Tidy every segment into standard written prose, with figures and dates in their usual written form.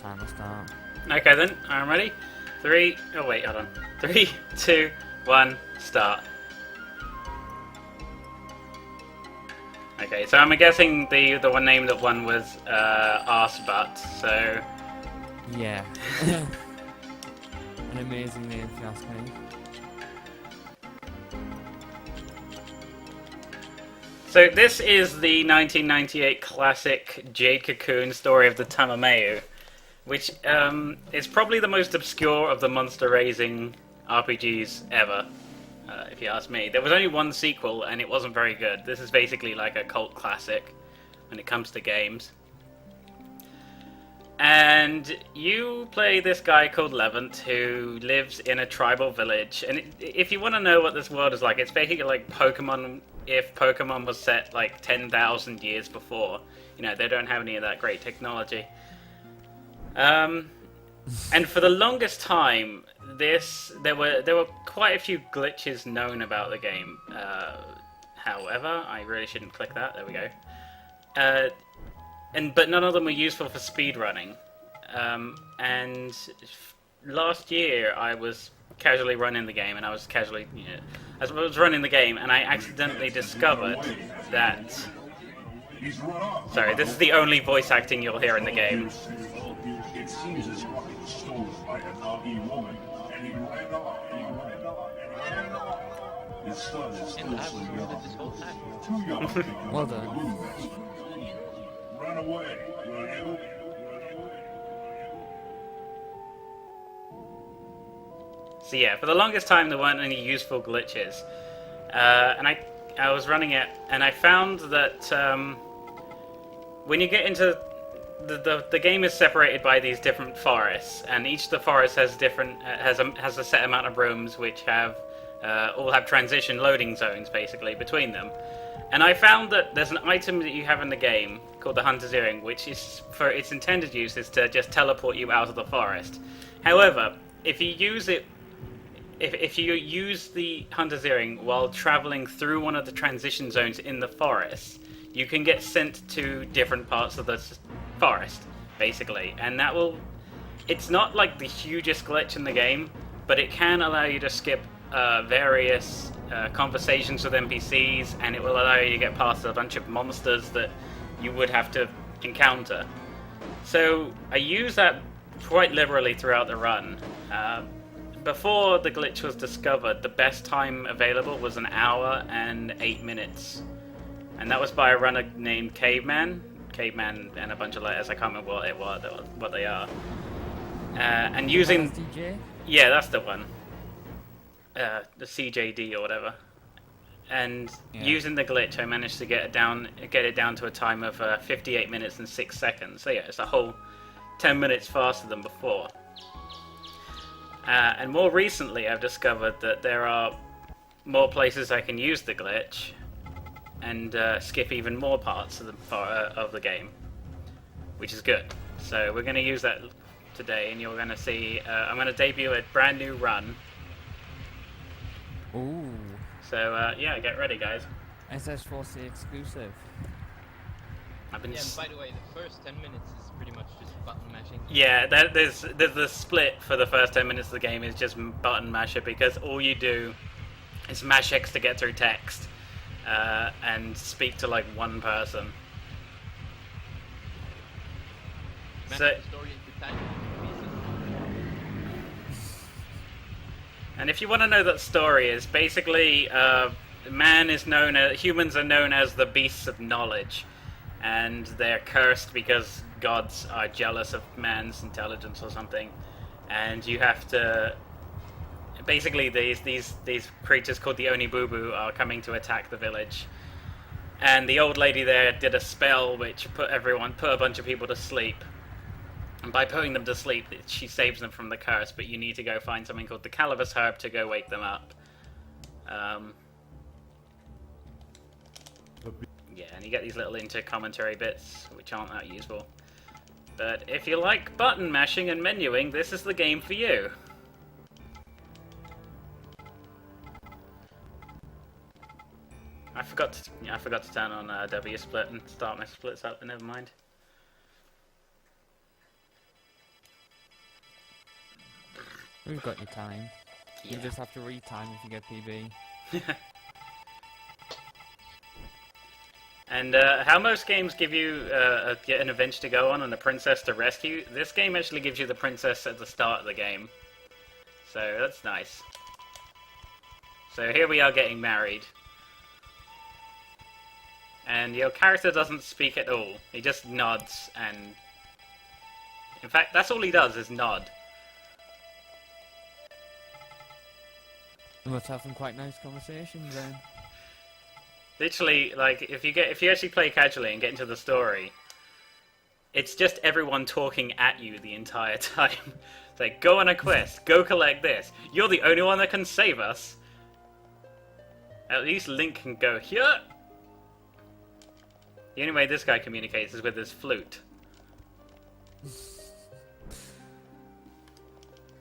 Timer start. Okay then, I'm ready. Oh wait, hold on. 3, 2, 1, start. Okay, so I'm guessing the one name that won was Arsebutt, so... Yeah. An amazing name, if you ask me. So this is the 1998 classic Jade Cocoon story of the Tamamayu, which is probably the most obscure of the monster raising RPGs ever, if you ask me. There was only one sequel, and it wasn't very good. This is basically like a cult classic when it comes to games. And you play this guy called Levant who lives in a tribal village. And if you want to know what this world is like, it's basically like Pokemon if Pokemon was set like 10,000 years before. You know, they don't have any of that great technology. And for the longest time, there were quite a few glitches known about the game. However, I really shouldn't click that. There we go. But none of them were useful for speedrunning. And last year I was casually running the game, and I was running the game, and I accidentally discovered that. Sorry, this is the only voice acting you'll hear in the game. It seems as though he was stolen by a Navi woman, and he ran off. His son is still sleeping. This whole time. Too young to become Well a done. balloon master. Run away, will you? So yeah, for the longest time there weren't any useful glitches, and I was running it, and I found that when you get into the game is separated by these different forests, and each of the forests has has a set amount of rooms which have all have transition loading zones basically between them. And I found that there's an item that you have in the game called the Hunter's Earring, which is for its intended use is to just teleport you out of the forest. However, if you use it, if you use the Hunter's Earring while traveling through one of the transition zones in the forest, you can get sent to different parts of the forest, basically. And that will... It's not like the hugest glitch in the game, but it can allow you to skip various conversations with NPCs, and it will allow you to get past a bunch of monsters that you would have to encounter. So I use that quite liberally throughout the run. Before the glitch was discovered, the best time available was 1 hour and 8 minutes. And that was by a runner named Caveman and a bunch of letters. I can't remember what they are. And using... DJ? Yeah, that's the one. The CJD or whatever. And using the glitch, I managed to get it down to a time of 58 minutes and 6 seconds. So yeah, it's a whole 10 minutes faster than before. And more recently, I've discovered that there are more places I can use the glitch and skip even more parts of the game, which is good. So we're going to use that today, and you're going to see. I'm going to debut a brand new run. Ooh. So yeah, get ready, guys. SS4C exclusive. I've been. Yeah, and by the way, the first 10 minutes is pretty much just button mashing. Yeah, there's the split for the first 10 minutes of the game is just button masher, because all you do is mash X to get through text and speak to like one person. Mash So, the story into tiny pieces. and if you want to know that story, is basically humans are known as the beasts of knowledge, and they're cursed because gods are jealous of man's intelligence or something, and you have to. Basically, these creatures called the Onibubu are coming to attack the village, and the old lady there did a spell which put a bunch of people to sleep. And by putting them to sleep, she saves them from the curse. But you need to go find something called the Calamus herb to go wake them up. Yeah, and you get these little inter-commentary bits, which aren't that useful. But if you like button mashing and menuing, this is the game for you. I forgot to turn on W split and start my splits up, but never mind. We've got your time. You Yeah. just have to retime if you get PB. And how most games give you an adventure to go on and a princess to rescue, this game actually gives you the princess at the start of the game. So that's nice. So here we are getting married. And your character doesn't speak at all. He just nods and... In fact, that's all he does, is nod. We must have some quite nice conversations then. Literally, like, if you actually play casually and get into the story, it's just everyone talking at you the entire time. It's like, go on a quest, go collect this. You're the only one that can save us. At least Link can go here. The only way this guy communicates is with his flute.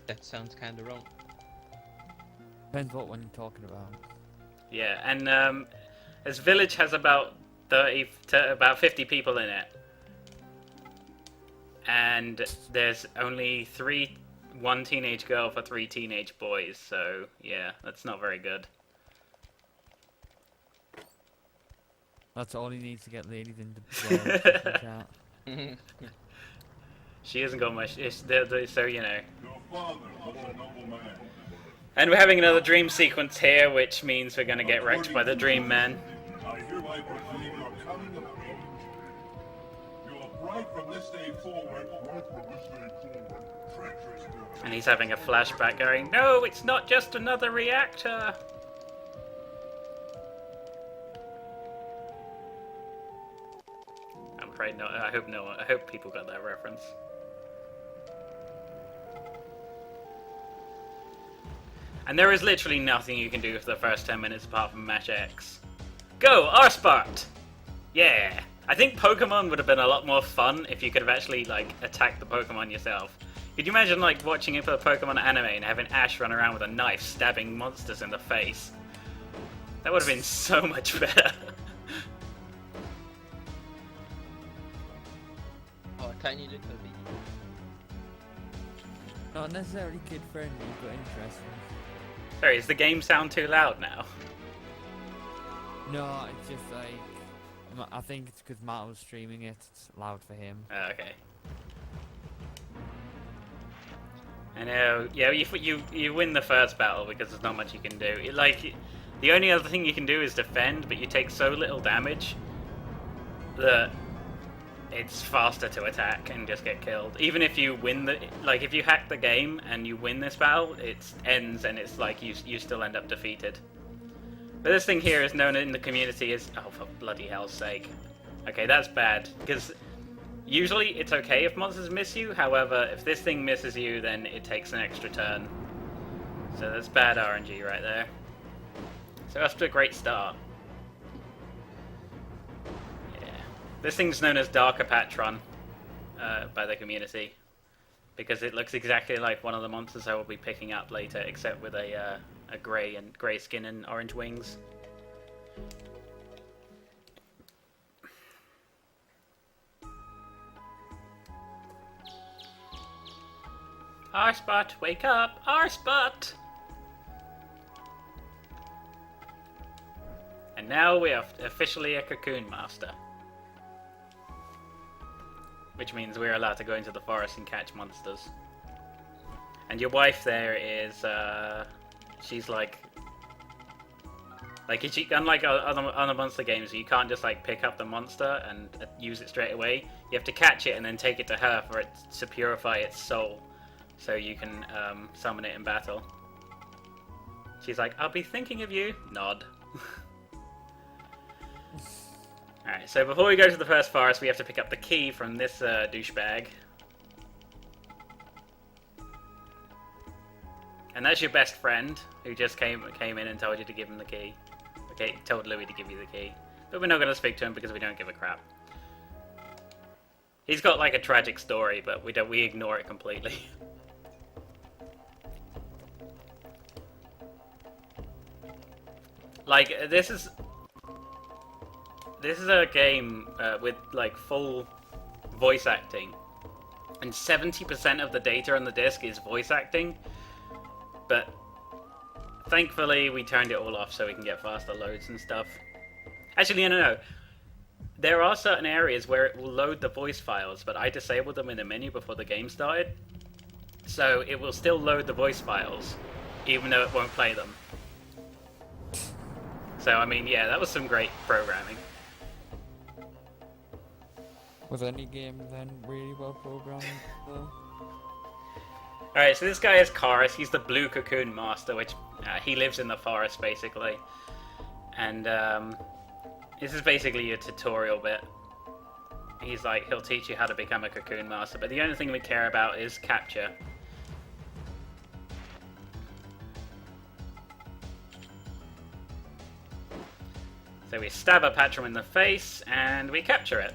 That sounds kinda wrong. Depends what one you're talking about. Yeah, and this village has about 30 to about 50 people in it. And there's only one teenage girl for 3 teenage boys, so yeah, that's not very good. That's all he needs to get ladies into the chat. She hasn't got much, so you know. Your father was a noble man. And we're having another dream sequence here, which means we're gonna get wrecked by the Dream Man. I hereby proclaim your coming of age. You are bright from this day forward. Treacherous girl. And he's having a flashback going, no, it's not just another reactor! I'm afraid not. I hope people got that reference. And there is literally nothing you can do for the first 10 minutes apart from Match X. Go, Arspart! Yeah! I think Pokemon would have been a lot more fun if you could have actually, like, attacked the Pokemon yourself. Could you imagine, like, watching it for the Pokemon anime and having Ash run around with a knife stabbing monsters in the face? That would have been so much better. Oh, a tiny little bee. Not necessarily kid friendly, but interesting. Sorry, does the game sound too loud now? No, it's just like... I think it's because Matt was streaming it, it's loud for him. Okay. I know. Yeah, you win the first battle because there's not much you can do. The only other thing you can do is defend, but you take so little damage that it's faster to attack and just get killed. Even if you win if you hack the game and you win this battle, it ends and it's like you still end up defeated. But this thing here is known in the community as, oh, for bloody hell's sake. Okay, that's bad, because usually it's okay if monsters miss you, however, if this thing misses you, then it takes an extra turn. So that's bad RNG right there. So that's a great start. Yeah. This thing's known as Darkapatron by the community, because it looks exactly like one of the monsters I will be picking up later, except with a grey skin and orange wings. Arspot, wake up! Arspot! And now we are officially a Cocoon Master. Which means we're allowed to go into the forest and catch monsters. And your wife there is, she's like unlike other monster games, you can't just like pick up the monster and use it straight away. You have to catch it and then take it to her for it to purify its soul, so you can summon it in battle. She's like, I'll be thinking of you. Nod. Alright, so before we go to the first forest, we have to pick up the key from this douchebag. And that's your best friend, who just came in and told you to give him the key. Okay, told Louis to give you the key. But we're not going to speak to him because we don't give a crap. He's got like a tragic story, but we ignore it completely. Like, this is a game with like full voice acting, and 70% of the data on the disc is voice acting, But thankfully, we turned it all off so we can get faster loads and stuff. Actually, no. There are certain areas where it will load the voice files, but I disabled them in the menu before the game started. So it will still load the voice files, even though it won't play them. So, I mean, yeah, that was some great programming. Was any game then really well programmed though? Alright, so this guy is Chorus. He's the blue Cocoon master, which he lives in the forest, basically. And this is basically your tutorial bit. He'll teach you how to become a Cocoon master, but the only thing we care about is capture. So we stab a Patron in the face, and we capture it.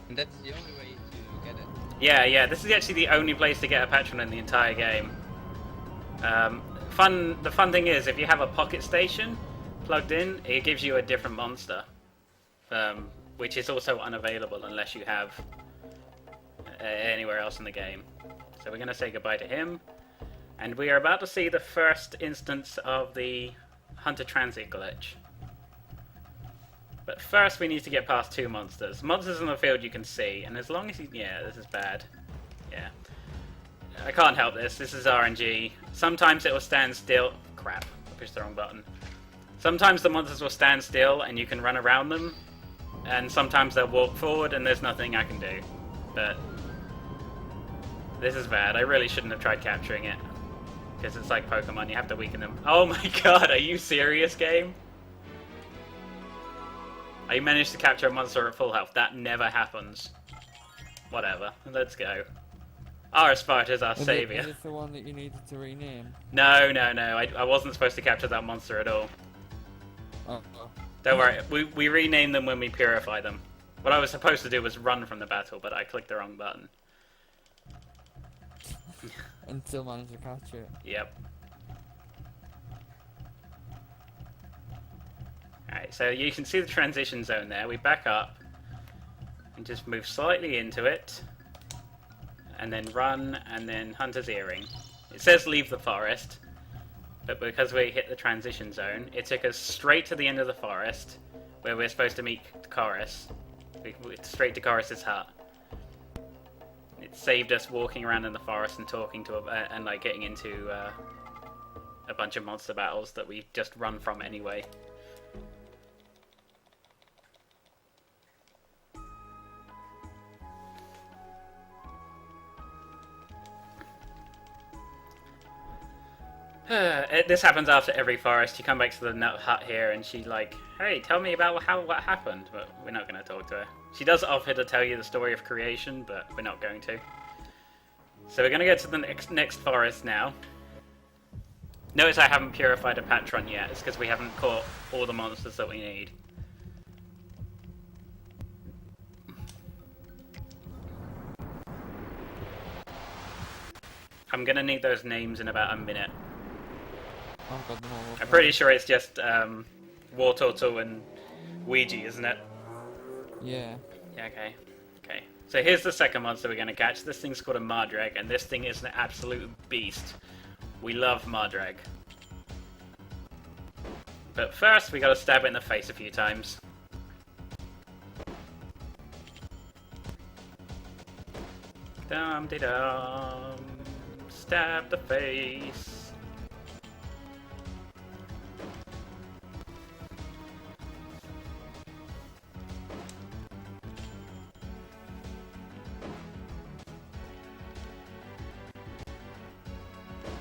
And that's the only way to get it. Yeah, this is actually the only place to get a Patron in the entire game. The fun thing is, if you have a pocket station plugged in, it gives you a different monster. Which is also unavailable unless you have anywhere else in the game. So we're going to say goodbye to him. And we are about to see the first instance of the Hunter Transit glitch. But first we need to get past 2 monsters. Monsters in the field you can see, and as long as you... Yeah, this is bad. Yeah. I can't help this. This is RNG. Sometimes it will stand still. Crap. I pushed the wrong button. Sometimes the monsters will stand still and you can run around them. And sometimes they'll walk forward and there's nothing I can do. But... this is bad. I really shouldn't have tried capturing it. Because it's like Pokemon, you have to weaken them. Oh my god, are you serious, game? I managed to capture a monster at full health. That never happens. Whatever, let's go. Our Sparta's our savior. Is it the one that you needed to rename? No. I wasn't supposed to capture that monster at all. Oh. Don't worry, we rename them when we purify them. What I was supposed to do was run from the battle, but I clicked the wrong button. And still managed to catch it. Yep. Alright, so you can see the transition zone there. We back up and just move slightly into it. And then run, and then Hunter's Earring. It says leave the forest, but because we hit the transition zone, it took us straight to the end of the forest, where we're supposed to meet Chorus. Straight to Chorus's hut. It saved us walking around in the forest and talking to and like getting into a bunch of monster battles that we just run from anyway. This happens after every forest. You come back to the nut hut here, and she's like, "Hey, tell me about what happened." But we're not going to talk to her. She does offer to tell you the story of creation, but we're not going to. So we're going to get to the next forest now. Notice I haven't purified a Patron yet. It's because we haven't caught all the monsters that we need. I'm going to need those names in about a minute. I've got them all up I'm there. pretty sure it's just War Turtle and Ouija, isn't it? Yeah. Yeah, okay. Okay. So here's the second monster we're going to catch. This thing's called a Mardrag, and this thing is an absolute beast. We love Mardrag. But first, we got to stab it in the face a few times. Dum-de-dum. Stab the face.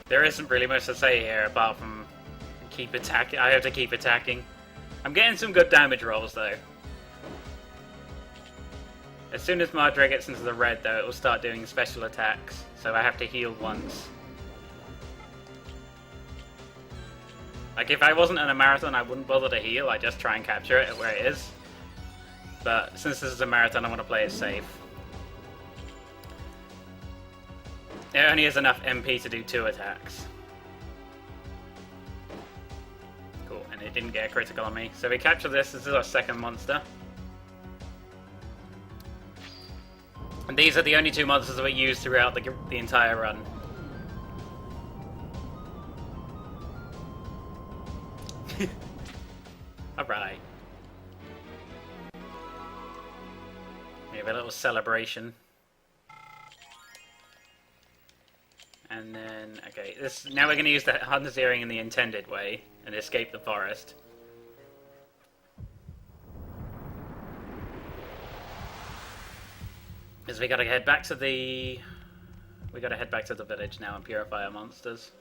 There isn't really much to say here apart from keep attacking. I have to keep attacking. I'm getting some good damage rolls though. As soon as Mardrag gets into the red though, it will start doing special attacks, so I have to heal once. Like if I wasn't in a marathon, I wouldn't bother to heal, I just try and capture it at where it is. But since this is a marathon, I want to play it safe. It only has enough MP to do 2 attacks. Cool, and it didn't get a critical on me. So we capture this. This is our second monster. And these are the only 2 monsters that we use throughout the entire run. Alright. We have a little celebration. And then, okay, now we're going to use the Hunter's Earring in the intended way and escape the forest. Because we gotta head back to the... We gotta head back to the village now and purify our monsters.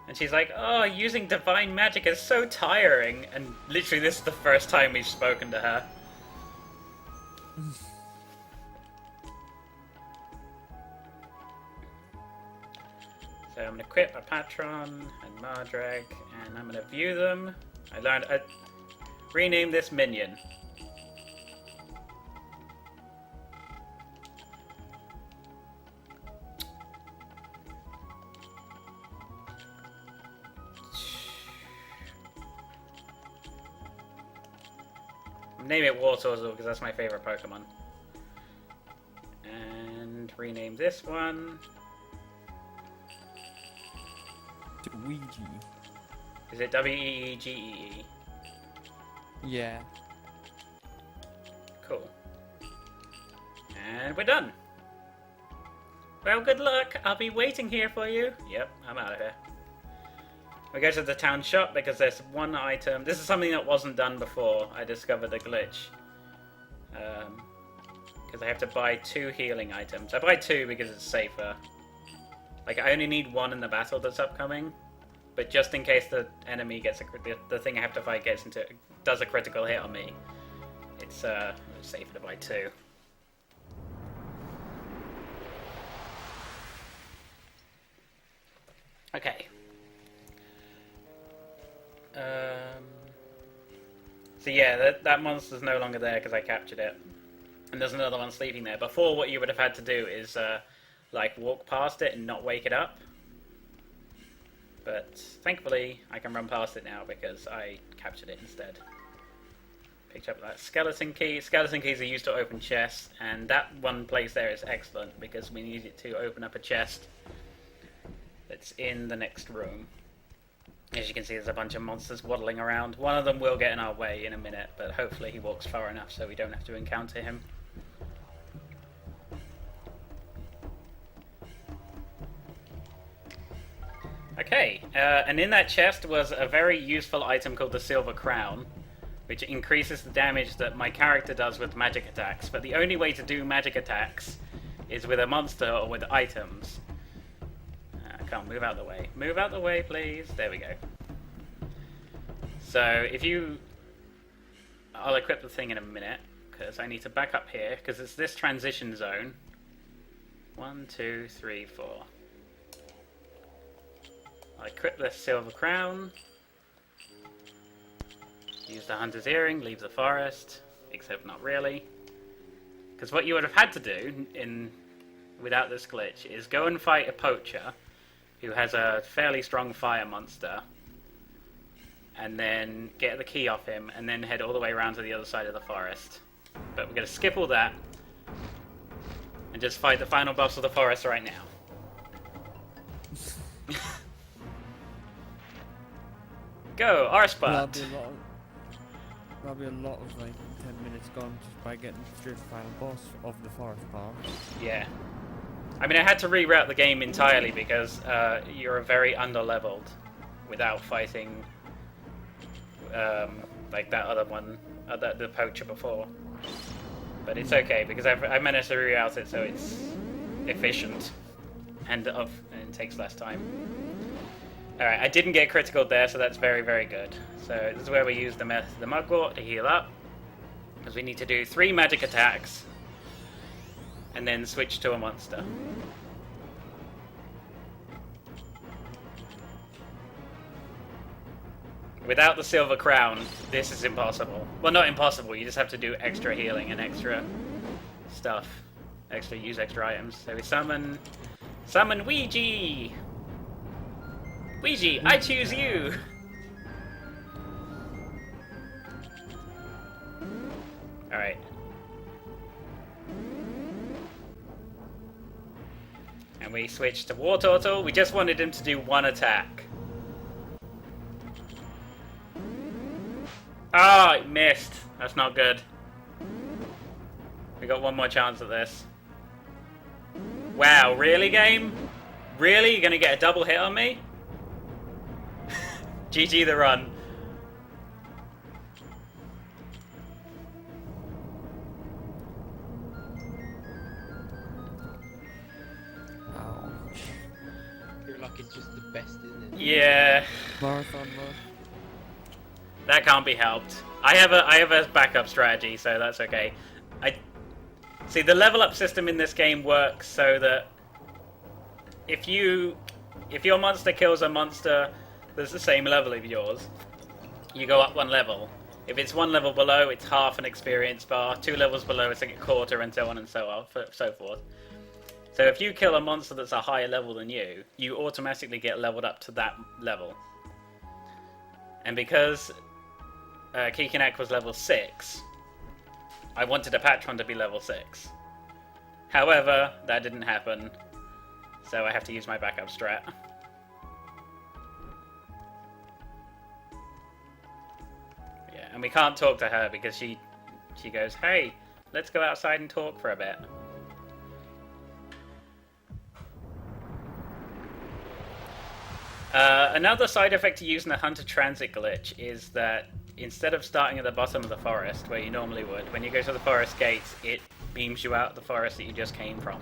And she's like, oh, using divine magic is so tiring. And literally this is the first time we've spoken to her. So I'm going to equip a Patron and Mardrag, and I'm going to view them. I learned... rename this minion. Name it Wartortle because that's my favorite Pokemon. And rename this one. Ouija. Is it W-E-E-G-E-E? Yeah. Cool. And we're done. Well, good luck. I'll be waiting here for you. Yep, I'm out of here. We go to the town shop because there's one item. This is something that wasn't done before I discovered the glitch. Because I have to buy 2 healing items. I buy 2 because it's safer. Like, I only need 1 in the battle that's upcoming. But just in case the enemy gets the thing I have to fight does a critical hit on me, it's safer to buy 2. Okay. So yeah, that monster's no longer there because I captured it. And there's another one sleeping there. Before, what you would have had to do is, like, walk past it and not wake it up. But thankfully, I can run past it now because I captured it instead. Picked up that skeleton key. Skeleton keys are used to open chests, and that one place there is excellent because we need it to open up a chest that's in the next room. As you can see, there's a bunch of monsters waddling around. One of them will get in our way in a minute, but hopefully he walks far enough so we don't have to encounter him. Okay, and in that chest was a very useful item called the Silver Crown, which increases the damage that my character does with magic attacks. But the only way to do magic attacks is with a monster or with items. Come on, move out the way. Move out the way, please. There we go. So, I'll equip the thing in a minute, because I need to back up here, because it's this transition zone. 1, 2, 3, 4. I'll equip the Silver Crown. Use the Hunter's Earring, leave the forest. Except not really. Because what you would have had to do, without this glitch, is go and fight a poacher who has a fairly strong fire monster, and then get the key off him, and then head all the way around to the other side of the forest. But we're going to skip all that, and just fight the final boss of the forest right now. Go, Arspot! That'll be a lot of like 10 minutes gone just by getting through the final boss of the forest part. Yeah. I mean, I had to reroute the game entirely because you're very underleveled without fighting like that other one, the poacher before. But it's okay because I managed to reroute it so it's efficient and it takes less time. Alright, I didn't get critical there, so that's very, very good. So this is where we use the Mugwort to heal up, because we need to do 3 magic attacks and then switch to a monster. Without the Silver Crown, this is impossible. Well, not impossible, you just have to do extra healing and extra stuff. Use extra items. So we summon Ouija! Ouija, I choose you! Alright. And we switch to War Turtle. We just wanted him to do one attack. Ah, oh, missed. That's not good. We got one more chance at this. Wow, really, game? Really? You're gonna get a double hit on me? GG the run. Ouch. Your luck is just the best, isn't it? Yeah. Marathon mode. That can't be helped. I have a backup strategy, so that's okay. See, the level up system in this game works so that if your monster kills a monster that's the same level of yours, you go up one level. If it's one level below, it's half an experience bar. 2 levels below, it's like a quarter, and so on and so forth. So if you kill a monster that's a higher level than you, you automatically get leveled up to that level. And because Kikinak was level 6, I wanted a Patron to be level 6. However, that didn't happen, so I have to use my backup strat. Yeah, and we can't talk to her because she goes, "Hey, let's go outside and talk for a bit." Another side effect to using the Hunter Transit glitch is that instead of starting at the bottom of the forest, where you normally would, when you go to the forest gates, it beams you out of the forest that you just came from.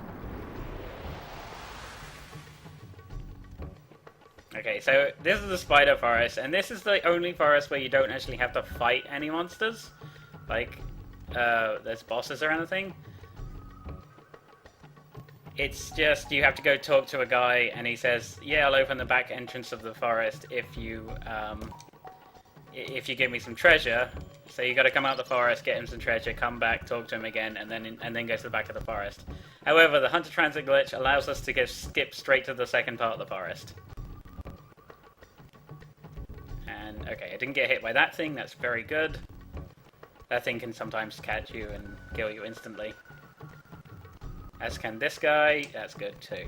Okay, so this is the spider forest, and this is the only forest where you don't actually have to fight any monsters. Like, there's bosses or anything. It's just, you have to go talk to a guy, and he says, yeah, I'll open the back entrance of the forest if you give me some treasure. So you got to come out of the forest, get him some treasure, come back, talk to him again, and then go to the back of the forest. However, the Hunter Transit glitch allows us to skip straight to the second part of the forest. And, okay, I didn't get hit by that thing, that's very good. That thing can sometimes catch you and kill you instantly. As can this guy, that's good too.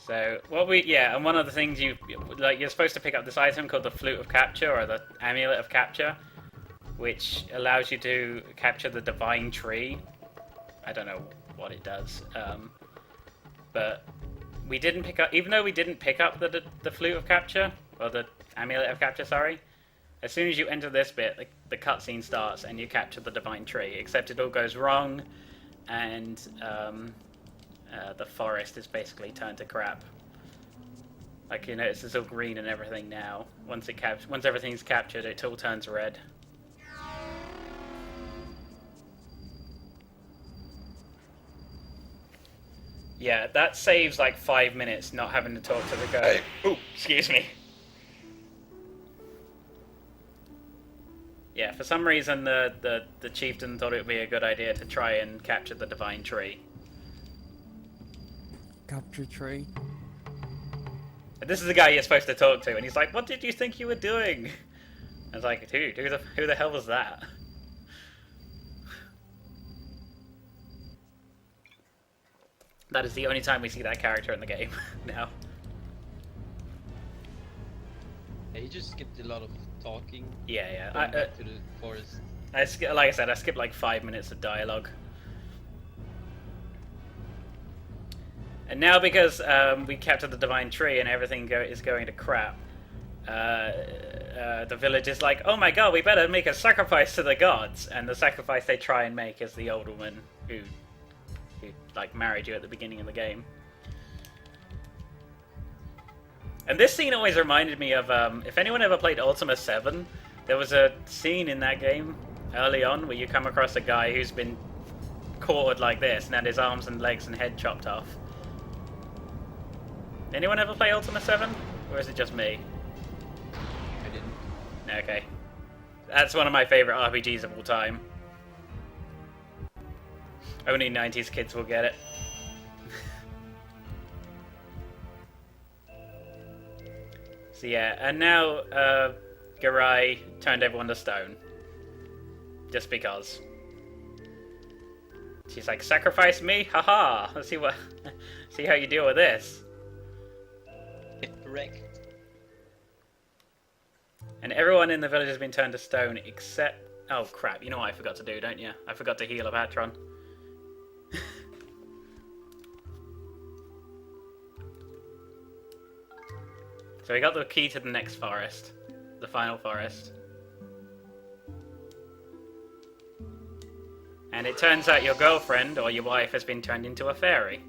So, and one of the things you're supposed to pick up this item called the Flute of Capture, or the Amulet of Capture, which allows you to capture the Divine Tree. I don't know what it does, but we didn't pick up, even though we didn't pick up the Flute of Capture, or the Amulet of Capture, sorry. As soon as you enter this bit, the cutscene starts and you capture the Divine Tree, except it all goes wrong, and the forest is basically turned to crap. Like, you notice it's all green and everything now. Once everything's captured, it all turns red. Yeah, that saves like 5 minutes not having to talk to the guy. Ooh, excuse me. Yeah, for some reason the chieftain thought it would be a good idea to try and capture the Divine Tree. Capture tree. And this is the guy you're supposed to talk to, and he's like, "What did you think you were doing?" I was like, "Dude, who the hell was that?" That is the only time we see that character in the game now. Yeah, you just skipped a lot of talking. Yeah. Going back to the forest. Like I said, I skipped like 5 minutes of dialogue. And now because we captured the Divine Tree and everything is going to crap, the village is like, oh my god, we better make a sacrifice to the gods. And the sacrifice they try and make is the old woman who like married you at the beginning of the game. And this scene always reminded me of, if anyone ever played Ultima 7, there was a scene in that game early on where you come across a guy who's been quartered like this and had his arms and legs and head chopped off. Anyone ever play Ultima 7? Or is it just me? I didn't. Okay. That's one of my favorite RPGs of all time. Only 90s kids will get it. So yeah, and now Garai turned everyone to stone. Just because. She's like, sacrifice me? Haha! Let's see what see how you deal with this. Correct. And everyone in the village has been turned to stone except... Oh crap, you know what I forgot to do, don't you? I forgot to heal a patron. So we got the key to the next forest. The final forest. And it turns out your girlfriend, or your wife, has been turned into a fairy.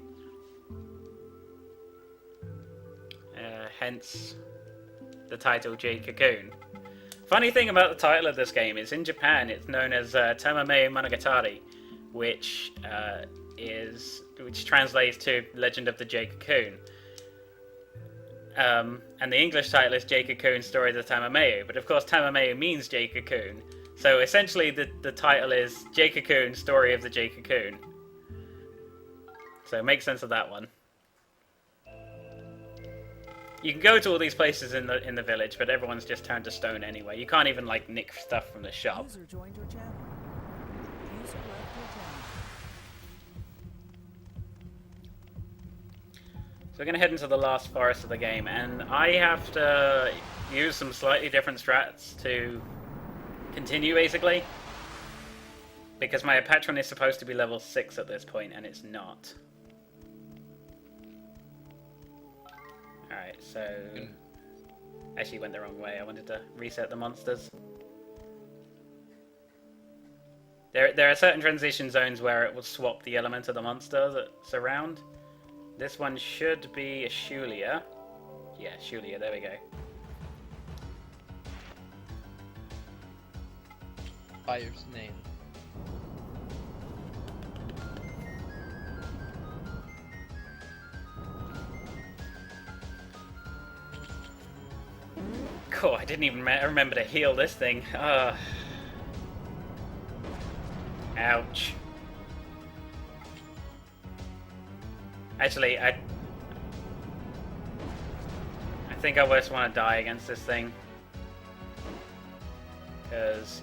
Hence the title Jade Cocoon. Funny thing about the title of this game is in Japan it's known as Tamamayu Monogatari, which translates to Legend of the Jade Cocoon. And the English title is Jade Cocoon Story of the Tamamayu, but of course Tamamayu means Jade Cocoon. So essentially the title is Jade Cocoon Story of the Jade Cocoon. So make sense of that one. You can go to all these places in the village, but everyone's just turned to stone anyway. You can't even like nick stuff from the shop. User joined your channel. User left your channel. So we're going to head into the last forest of the game, and I have to use some slightly different strats to continue, basically. Because my patron is supposed to be level 6 at this point, and it's not. Alright, so... Actually went the wrong way. I wanted to reset the monsters. There are certain transition zones where it will swap the element of the monster that's around. This one should be a Shulia. Yeah, Shulia, there we go. Fire's name. Cool, I didn't even remember to heal this thing. Ouch. Actually, I think I just want to die against this thing. Because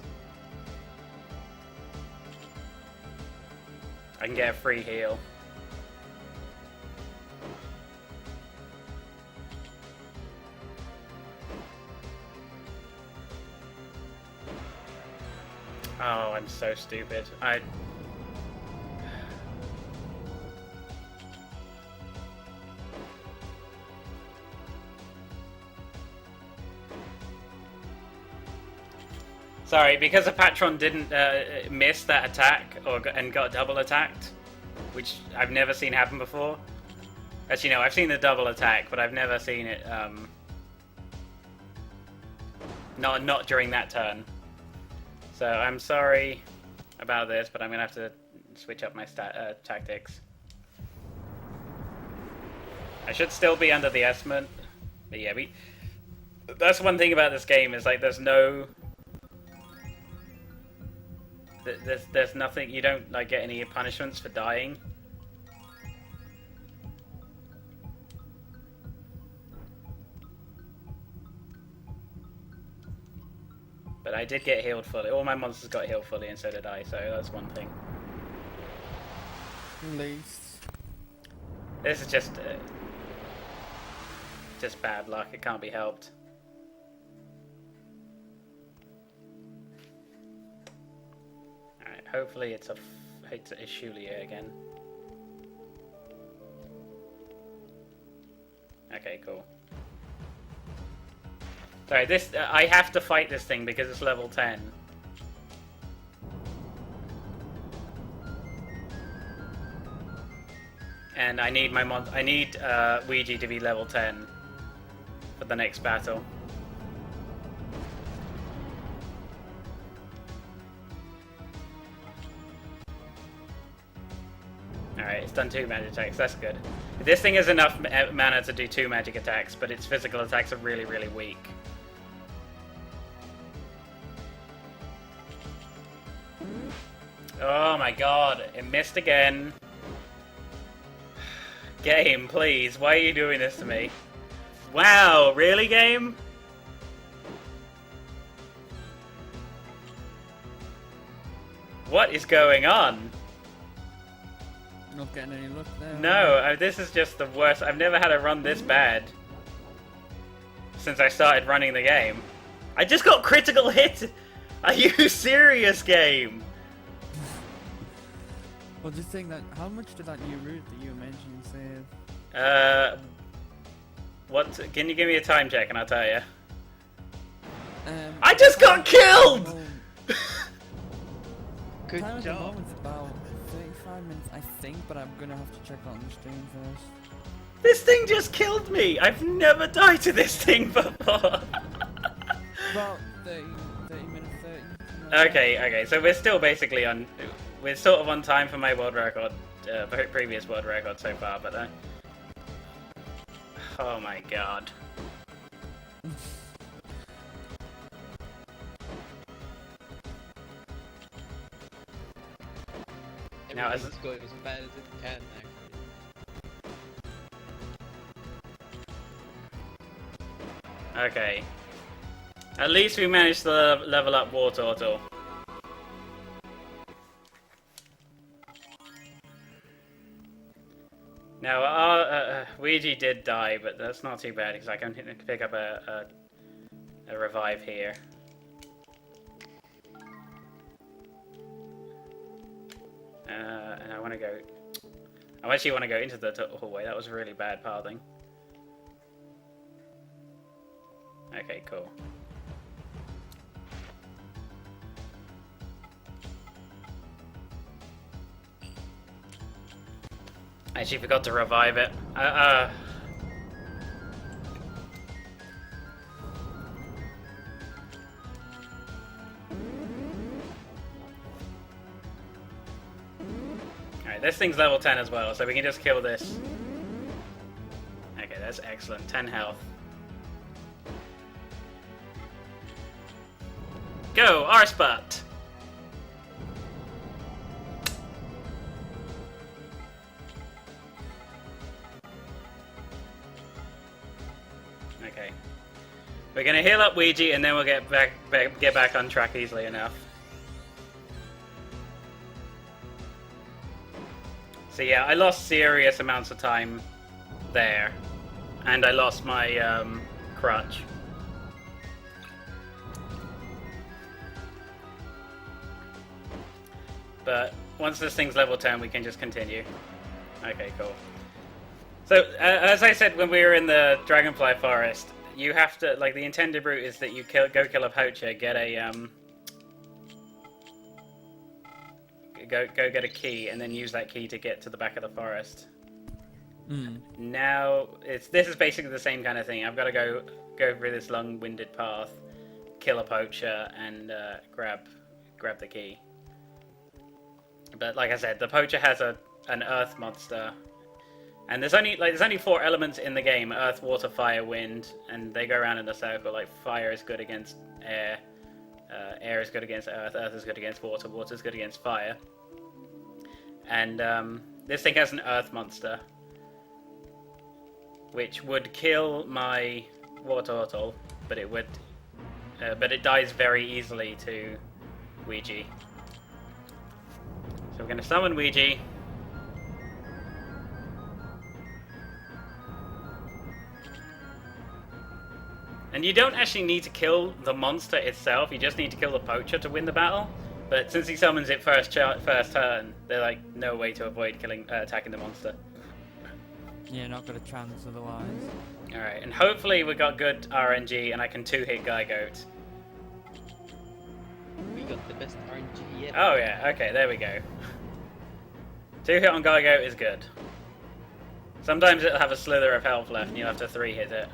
I can get a free heal. Oh, I'm so stupid. Sorry, because the patron didn't miss that attack and got double attacked, which I've never seen happen before. Actually, no, I've seen the double attack, but I've never seen it. Not during that turn. So I'm sorry about this, but I'm gonna have to switch up my tactics. I should still be under the estimate, but yeah, that's one thing about this game is like there's no. There's nothing. You don't like get any punishments for dying. But I did get healed fully. All my monsters got healed fully, and so did I. So that's one thing. At least. This is just bad luck. It can't be helped. Alright, hopefully it's a Shulia again. Okay, cool. Sorry, I have to fight this thing because it's level 10. And I need Ouija to be level 10 for the next battle. Alright, it's done 2 magic attacks, that's good. This thing has enough mana to do 2 magic attacks, but its physical attacks are really, really weak. Oh my god, it missed again. Game, please, why are you doing this to me? Wow, really, game? What is going on? Not getting any luck there. No, this is just the worst. I've never had a run this bad since I started running the game. I just got critical hit! Are you serious, game? Well, just saying that, how much did that new route that you were mentioning save? What? Can you give me a time check and I'll tell you? I the just got time killed! at the moment- Good time at the job. moment's about 35 minutes, I think, but I'm gonna have to check that on the stream first. This thing just killed me! I've never died to this thing before! About 30 minutes, 30. something like Okay, so we're still basically on... We're sort of on time for my world record, previous world record so far, but... Oh my god. Now, as- Everything's going as bad as it can, actually. Okay. At least we managed to level up War Turtle. Now, Ouija did die, but that's not too bad because I can pick up a revive here. And I want to go... I actually want to go into the hallway. That was really bad pathing. Okay, cool. I actually forgot to revive it. Alright, this thing's level 10 as well, so we can just kill this. Okay, that's excellent. 10 health. Go, R-Spot! Okay. We're gonna heal up Ouija and then we'll get back on track easily enough. So yeah, I lost serious amounts of time there. And I lost my crutch. But once this thing's level 10, we can just continue. Okay, cool. So, as I said when we were in the Dragonfly Forest, you have to, like, the intended route is that you go kill a poacher, get a, go get a key, and then use that key to get to the back of the forest. Now, this is basically the same kind of thing. I've got to go through this long-winded path, kill a poacher, and grab the key. But like I said, the poacher has an earth monster. And there's only 4 elements in the game: earth, water, fire, wind, and they go around in a circle. Like, fire is good against air, air is good against earth, earth is good against water, water is good against fire. And this thing has an earth monster, which would kill my war turtle, but it dies very easily to Ouija. So we're going to summon Ouija. And you don't actually need to kill the monster itself, you just need to kill the poacher to win the battle. But since he summons it first turn, there's like no way to avoid attacking the monster. Yeah, not got a chance otherwise. Alright, and hopefully we got good RNG and I can 2-hit Guy Goat. We got the best RNG yet. Oh yeah, okay, there we go. 2-hit on Guy Goat is good. Sometimes it'll have a slither of health left and you'll have to 3-hit it.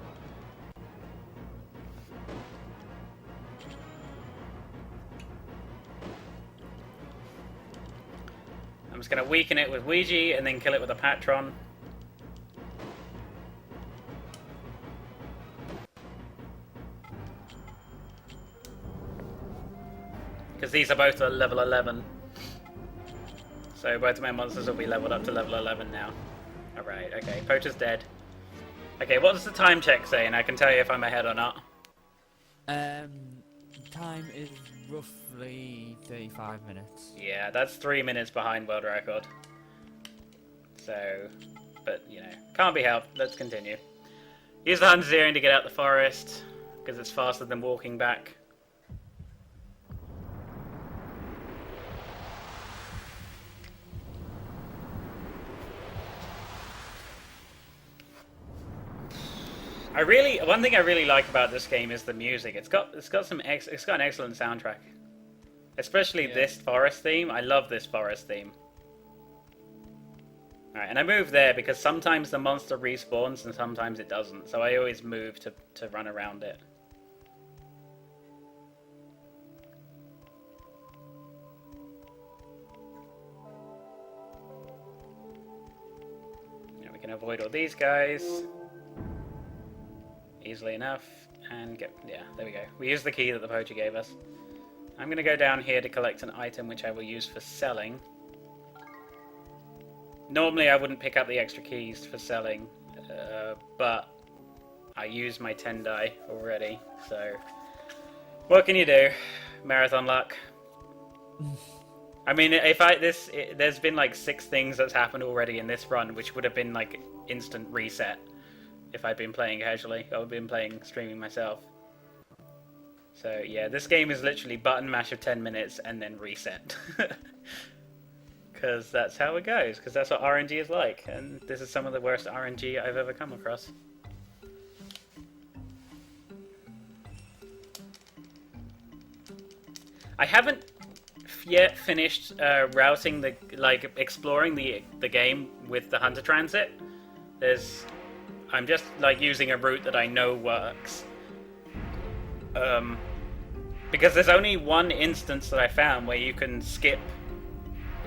I'm just going to weaken it with Ouija and then kill it with a Patron. Because these are both at level 11. So both of my monsters will be leveled up to level 11 now. Alright, okay. Poacher's dead. Okay, what does the time check say? And I can tell you if I'm ahead or not. Time is roughly 35 minutes. Yeah, that's 3 minutes behind world record. So, but, you know, can't be helped. Let's continue. Use the hunter's earring to get out the forest, because it's faster than walking back. One thing I really like about this game is the music. It's got an excellent soundtrack. Especially this forest theme. I love this forest theme. Alright, and I move there because sometimes the monster respawns and sometimes it doesn't. So I always move to run around it. Now we can avoid all these guys easily enough and get, yeah, there we go. We use the key that the poacher gave us. I'm going to go down here to collect an item which I will use for selling. Normally I wouldn't pick up the extra keys for selling, but I used my 10 die already, so what can you do? Marathon luck. I mean, there's been like 6 things that's happened already in this run, which would have been like instant reset if I'd been playing casually. I would have been streaming myself. So yeah, this game is literally button mash of 10 minutes and then reset. Because that's how it goes, because that's what RNG is like, and this is some of the worst RNG I've ever come across. I haven't yet finished routing exploring the game with the Hunter Transit. I'm just like using a route that I know works. Because there's only one instance that I found where you can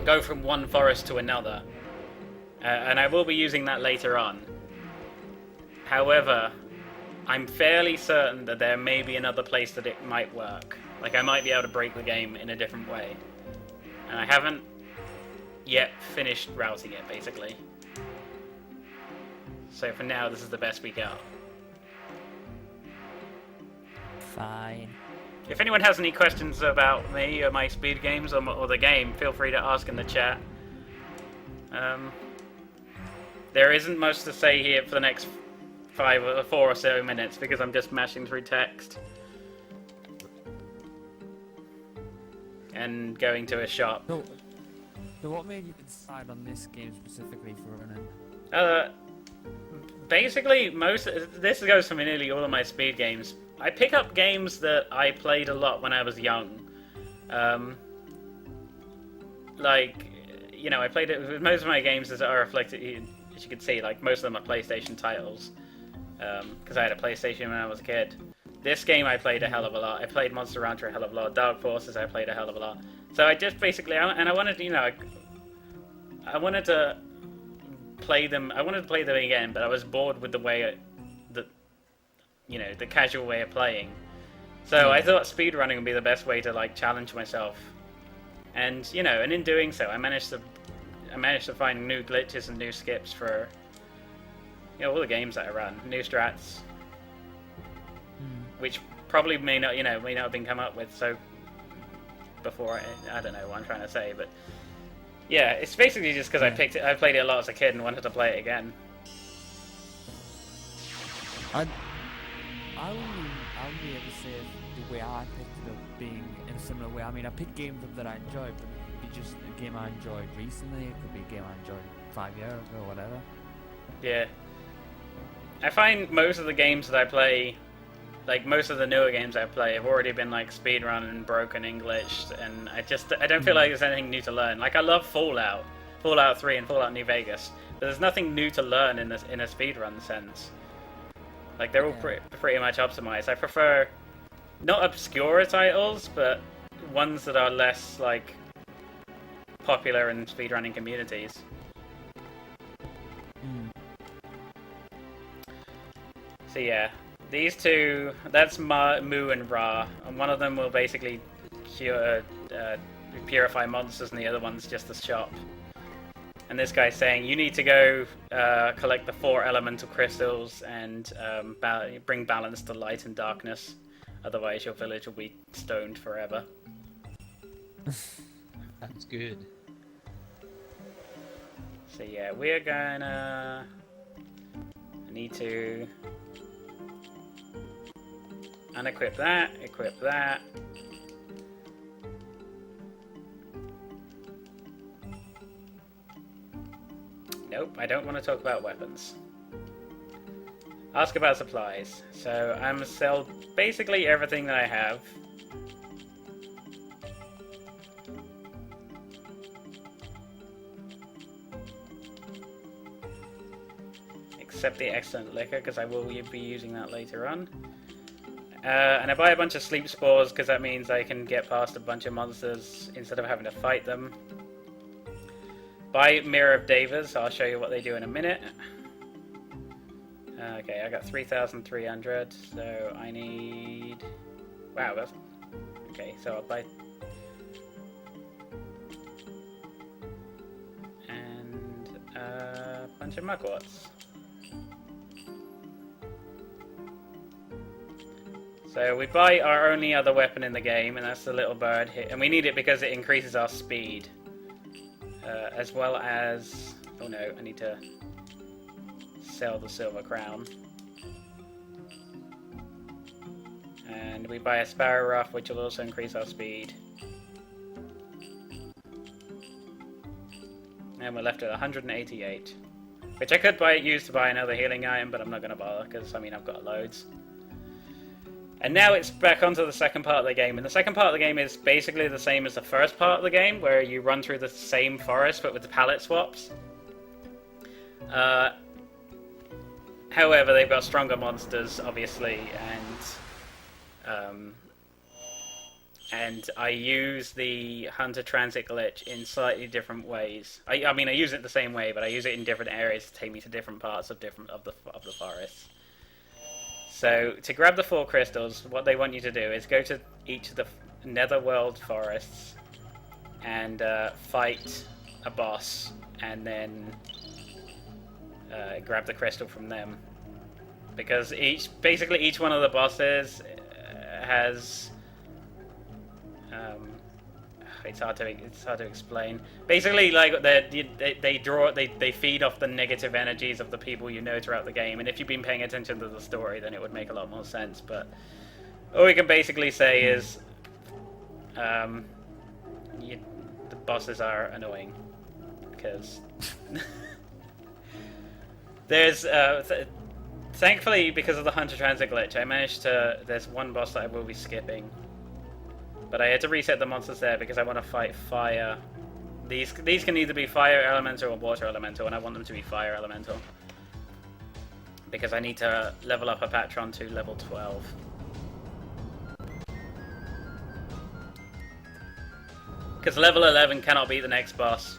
go from one forest to another. And I will be using that later on. However, I'm fairly certain that there may be another place that it might work. Like, I might be able to break the game in a different way. And I haven't yet finished routing it, basically. So for now, this is the best we got. Fine. If anyone has any questions about me or my speed games or the game, feel free to ask in the chat. There isn't much to say here for the next 4 or so minutes because I'm just mashing through text. And going to a shop. So what made you decide on this game specifically for running? Basically, this goes for nearly all of my speed games. I pick up games that I played a lot when I was young. Like, you know, I played it with most of my games as are reflected, as you can see, like most of them are PlayStation titles. Because I had a PlayStation when I was a kid. This game I played a hell of a lot. I played Monster Hunter a hell of a lot. Dark Forces I played a hell of a lot. So I just basically, and I wanted to, you know, I wanted to play them. I wanted to play them again, but I was bored with the way the casual way of playing. So I thought speedrunning would be the best way to like challenge myself. And you know, and in doing so, I managed to find new glitches and new skips for all the games that I run, new strats, which probably may not have been come up with so before. I don't know what I'm trying to say, but yeah, it's basically just because I played it a lot as a kid and wanted to play it again. I wouldn't be able to say the way I picked it up being in a similar way. I mean, I picked games up that I enjoyed, but it could be just a game I enjoyed recently. It could be a game I enjoyed 5 years ago, or whatever. Yeah. I find most of the games that I play, like most of the newer games I play, have already been like speedrun and broken and glitched, and I don't feel like there's anything new to learn. Like I love Fallout 3 and Fallout New Vegas, but there's nothing new to learn in a speedrun sense. Like they're all pretty much optimized. I prefer not obscure titles, but ones that are less like popular in speedrunning communities. So yeah, these two, that's Mu and Ra, and one of them will basically purify monsters, and the other one's just the shop. And this guy's saying, you need to go collect the 4 elemental crystals and bring balance to light and darkness. Otherwise your village will be stoned forever. That's good. So yeah, we're gonna... I need to unequip that, equip that. Nope, I don't want to talk about weapons. Ask about supplies. So I'm gonna sell basically everything that I have. Except the excellent liquor, because I will be using that later on. And I buy a bunch of sleep spores, because that means I can get past a bunch of monsters instead of having to fight them. Buy Mirror of Devas, I'll show you what they do in a minute. Okay, I got 3,300, so I need... Wow, that's... Okay, so I'll buy... And a bunch of mugworts. So we buy our only other weapon in the game, and that's the little bird here. And we need it because it increases our speed. As well as... Oh no, I need to sell the silver crown. And we buy a sparrow ruff, which will also increase our speed. And we're left at 188. Which I could use to buy another healing item, but I'm not going to bother, because, I mean, I've got loads. And now it's back onto the second part of the game. And the second part of the game is basically the same as the first part of the game, where you run through the same forest, but with the palette swaps. However, they've got stronger monsters, obviously, and I use the Hunter Transit glitch in slightly different ways. I mean, I use it the same way, but I use it in different areas to take me to different parts of the forest. So, to grab the 4 crystals, what they want you to do is go to each of the netherworld forests and fight a boss, and then grab the crystal from them. Because basically each one of the bosses has... it's hard to explain. Basically, like they feed off the negative energies of the people you know throughout the game, and if you've been paying attention to the story, then it would make a lot more sense. But all we can basically say is, the bosses are annoying because there's thankfully, because of the Hunter Transit glitch, I managed to. There's one boss that I will be skipping. But I had to reset the monsters there because I want to fight fire. These can either be fire elemental or water elemental, and I want them to be fire elemental. Because I need to level up a patron to level 12. Because level 11 cannot beat the next boss.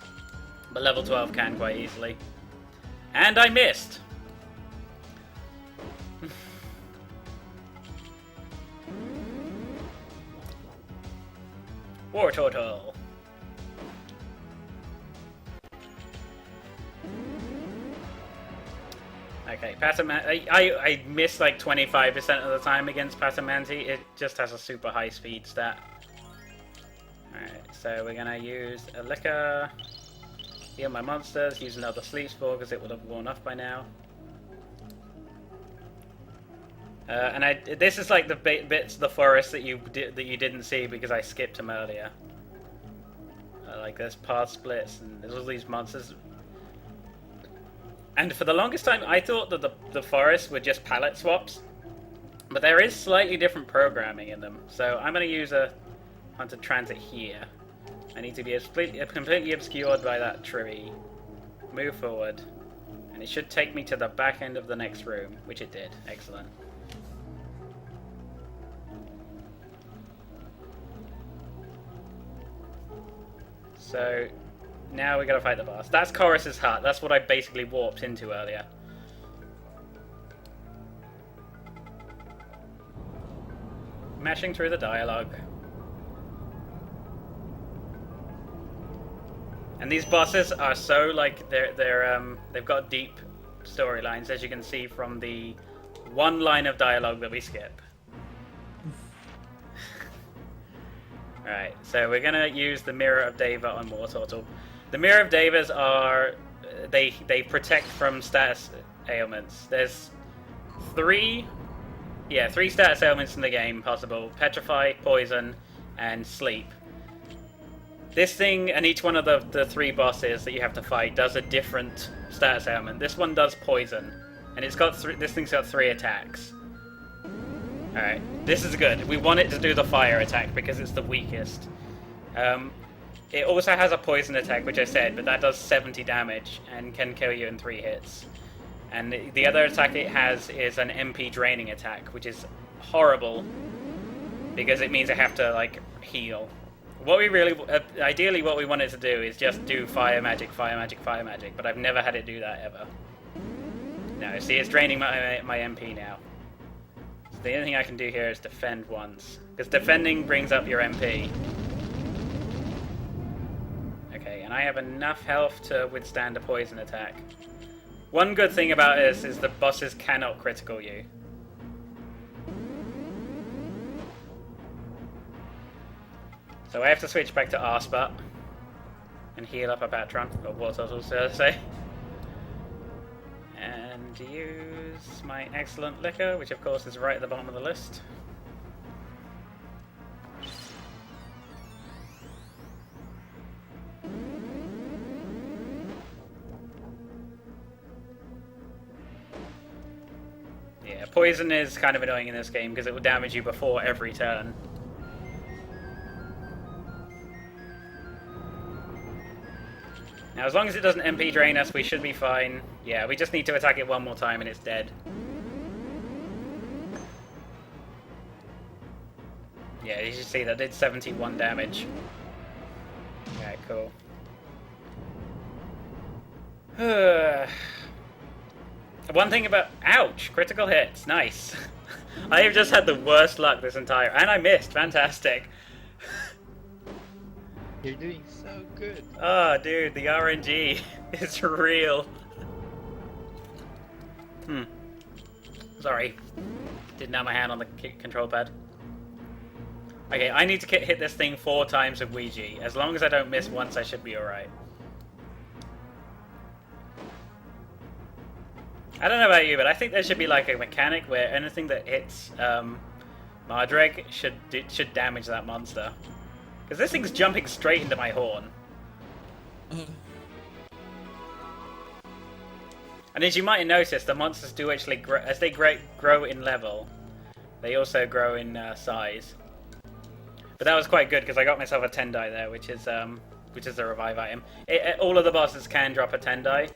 But level 12 can quite easily. And I missed! War Turtle. Okay, I miss like 25% of the time against Patamanti. It just has a super high speed stat. Alright, so we're gonna use a liquor, heal my monsters, use another sleep spore because it would have worn off by now. And this is like the bits of the forest that you didn't see because I skipped them earlier. Like there's path splits and there's all these monsters. And for the longest time, I thought that the forests were just palette swaps, but there is slightly different programming in them. So I'm going to use a Hunter Transit here. I need to be completely obscured by that tree. Move forward, and it should take me to the back end of the next room, which it did. Excellent. So, now we gotta fight the boss. That's Chorus's hut. That's what I basically warped into earlier. Mashing through the dialogue. And these bosses are so like they've got deep storylines, as you can see from the one line of dialogue that we skip. Alright, so we're gonna use the Mirror of Deva on War Turtle. The Mirror of Devas are they protect from status ailments. There's three status ailments in the game possible: Petrify, Poison, and Sleep. This thing and each one of the three bosses that you have to fight does a different status ailment. This one does Poison, and it's got this thing's got 3 attacks. Alright, this is good. We want it to do the fire attack because it's the weakest. It also has a poison attack, which I said, but that does 70 damage and can kill you in 3 hits. And the other attack it has is an MP draining attack, which is horrible because it means I have to like heal. What we really, ideally what we want it to do is just do fire magic, fire magic, fire magic, but I've never had it do that ever. No, see, it's draining my MP now. So the only thing I can do here is defend once, because defending brings up your MP. Okay, and I have enough health to withstand a poison attack. One good thing about this is the bosses cannot critical you. So I have to switch back to Arspot and heal up a Patron, or what I was also say. And use my excellent liquor, which of course is right at the bottom of the list. Yeah, poison is kind of annoying in this game because it will damage you before every turn. Now, as long as it doesn't MP drain us, we should be fine. Yeah, we just need to attack it one more time and it's dead. Yeah, you should see that did 71 damage. Okay, cool. One thing about... Ouch! Critical hits. Nice. I have just had the worst luck this entire... And I missed. Fantastic. You're doing so good. Oh, dude, the RNG is real. Sorry. Didn't have my hand on the control pad. Okay, I need to hit this thing 4 times with Ouija. As long as I don't miss once, I should be alright. I don't know about you, but I think there should be like a mechanic where anything that hits Mardreg should damage that monster. Because this thing's jumping straight into my horn. And as you might have noticed, the monsters do actually grow, as they grow in level, they also grow in size. But that was quite good because I got myself a Tendai there, which is a revive item. All of the bosses can drop a Tendai.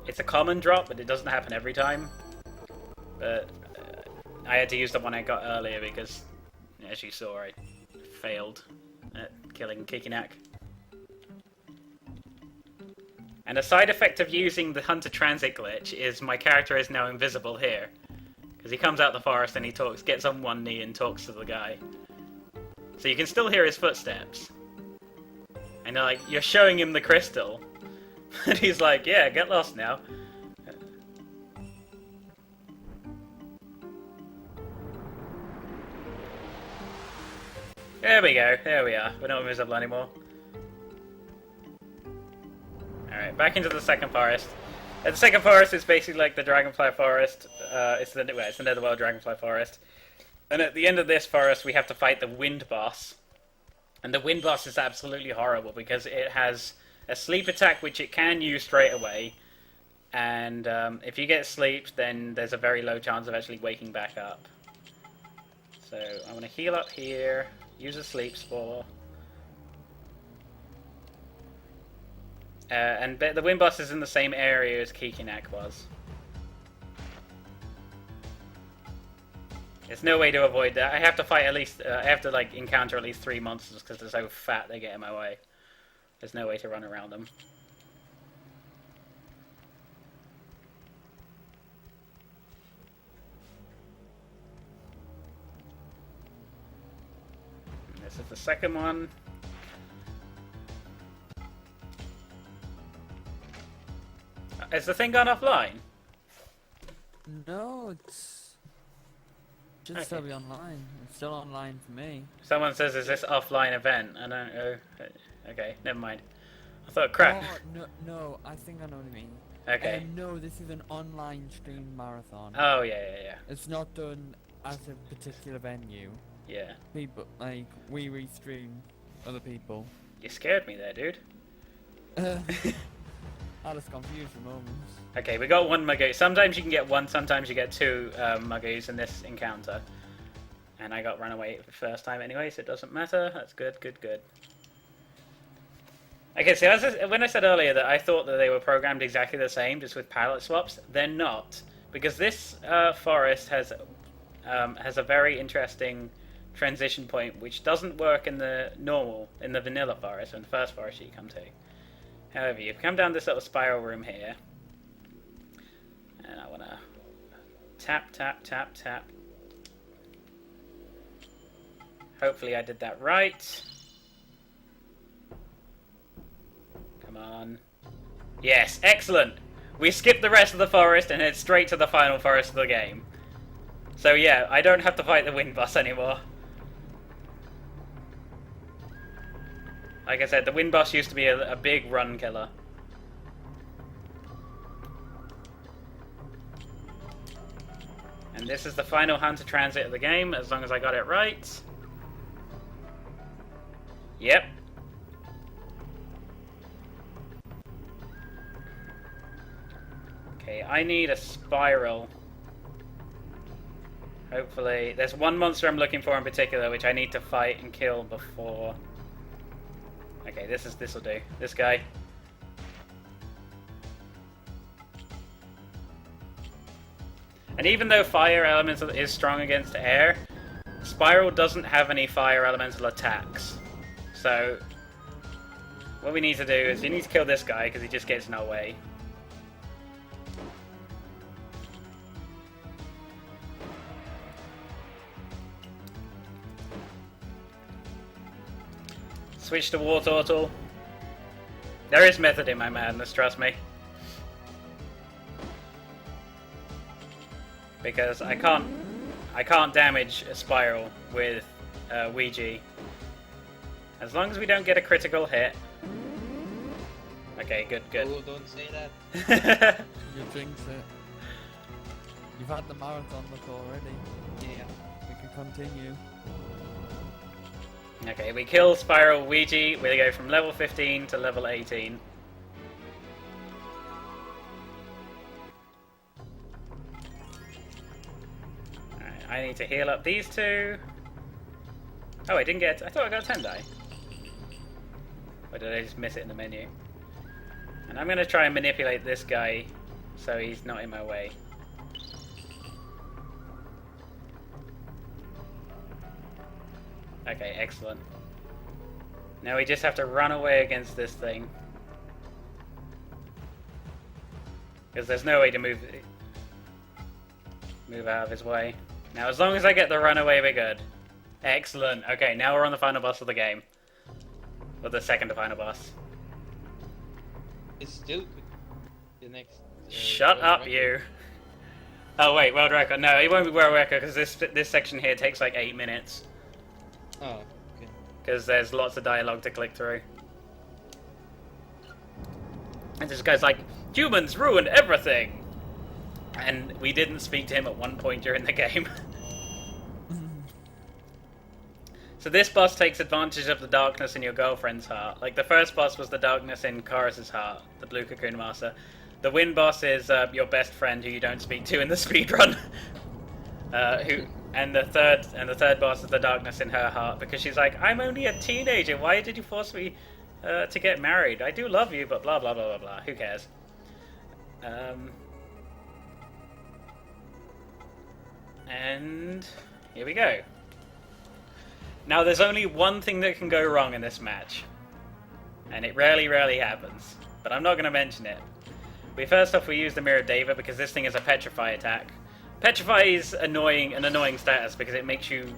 It's a common drop, but it doesn't happen every time. But I had to use the one I got earlier because, as you saw, I failed at killing Kikinak. And a side effect of using the Hunter Transit glitch is my character is now invisible here. Because he comes out the forest and he gets on one knee and talks to the guy. So you can still hear his footsteps. And they're like, you're showing him the crystal. And he's like, yeah, get lost now. There we go, there we are. We're not invisible anymore. Alright, back into the second forest. The second forest is basically like the Dragonfly Forest. It's the Netherworld Dragonfly Forest. And at the end of this forest, we have to fight the Wind Boss. And the Wind Boss is absolutely horrible because it has a sleep attack which it can use straight away. And if you get sleep, then there's a very low chance of actually waking back up. So I'm going to heal up here. Use a sleep spore. And the Wind Boss is in the same area as Kikinak was. There's no way to avoid that. I have to fight at least... I have to like encounter at least 3 monsters because they're so fat they get in my way. There's no way to run around them. This is the second one. Has the thing gone offline? No, it's should Okay. still be online. It's still online for me. Someone says, is this offline event? I don't know. Okay, never mind. I thought, crap. Oh, no, I think I know what you mean. Okay. No, this is an online stream marathon. Oh, yeah. It's not done at a particular venue. Yeah. People, like, we restream other people. You scared me there, dude. I was confused for moments. Okay, we got one Magoo. Sometimes you can get one, sometimes you get two Magoos in this encounter. And I got run away the first time anyway, so it doesn't matter. That's good. Okay, so when I said earlier that I thought that they were programmed exactly the same, just with palette swaps, they're not. Because this forest has a very interesting transition point, which doesn't work in the vanilla forest, in the first forest you come to. However, you come down this little spiral room here, and I want to tap. Hopefully I did that right. Come on. Yes, excellent! We skipped the rest of the forest and head straight to the final forest of the game. So yeah, I don't have to fight the wind boss anymore. Like I said, the wind boss used to be a big run killer. And this is the final Hunter Transit of the game, as long as I got it right. Yep. Okay, I need a spiral. Hopefully, there's one monster I'm looking for in particular, which I need to fight and kill before. Okay, this'll do. This guy. And even though fire elemental is strong against air, Spiral doesn't have any fire elemental attacks. So what we need to do is we need to kill this guy because he just gets in our way. Switch to War Turtle. There is method in my madness, trust me. Because I can't damage a Spiral with Ouija. As long as we don't get a critical hit. Okay, good. Oh, don't say that. You jinx it. You've had the marathon look already. Yeah. We can continue. Okay, we kill Spiral Ouija. We go from level 15 to level 18. Alright, I need to heal up these two. Oh, I didn't get... I thought I got a 10 die. Or did I just miss it in the menu? And I'm going to try and manipulate this guy so he's not in my way. Okay, excellent. Now we just have to run away against this thing. Because there's no way to move out of his way. Now as long as I get the runaway, we're good. Excellent. Okay, now we're on the final boss of the game. Or the second to final boss. It's still the next. Shut world up, record. you. Oh wait, world record. No, it won't be world record because this section here takes like 8 minutes. Oh, okay. Because there's lots of dialogue to click through. And this guy's like, humans ruined everything! And we didn't speak to him at one point during the game. So this boss takes advantage of the darkness in your girlfriend's heart. Like the first boss was the darkness in Chorus's heart, the blue Cocoon Master. The wind boss is your best friend who you don't speak to in the speedrun. And the third boss is the darkness in her heart because she's like, I'm only a teenager. Why did you force me to get married? I do love you, but blah blah blah blah blah. Who cares? And here we go. Now there's only one thing that can go wrong in this match, and it rarely happens. But I'm not going to mention it. First off, we use the Mirror Deva because this thing is a Petrify attack. Petrify is an annoying status because it makes you,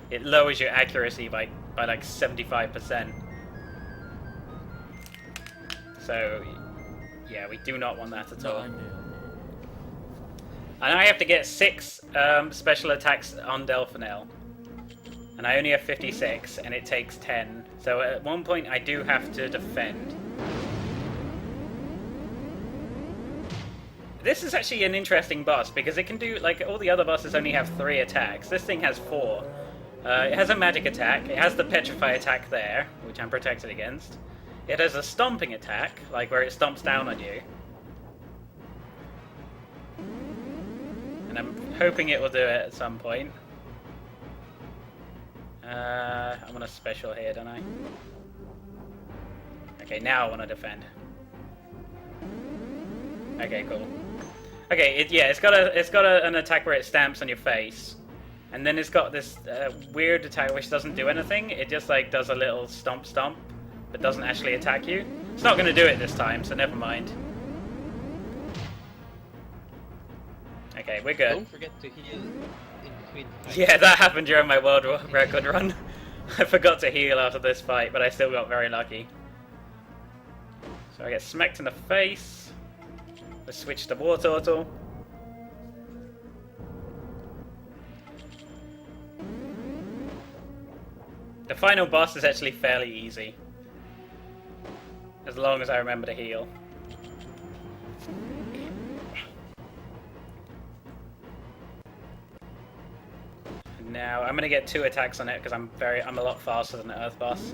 it lowers your accuracy by like 75%. So Yeah, we do not want that at No, all. I knew. And I have to get 6 special attacks on Delphinel. And I only have 56, and it takes 10. So at one point I do have to defend. This is actually an interesting boss, because it can do, like, all the other bosses only have 3 attacks. This thing has 4. It has a magic attack, it has the petrify attack there, which I'm protected against. It has a stomping attack, like where it stomps down on you. And I'm hoping it will do it at some point. I want a special here, don't I? Okay, now I want to defend. Okay, cool. Okay, it's got an attack where it stamps on your face, and then it's got this weird attack which doesn't do anything. It just like does a little stomp, but doesn't actually attack you. It's not going to do it this time, so never mind. Okay, we're good. Don't forget to heal in between fights. Yeah, that happened during my world record run. I forgot to heal after this fight, but I still got very lucky. So I get smacked in the face. Let's switch to War Turtle. The final boss is actually fairly easy. As long as I remember to heal. Now I'm gonna get 2 attacks on it because I'm a lot faster than the Earth boss.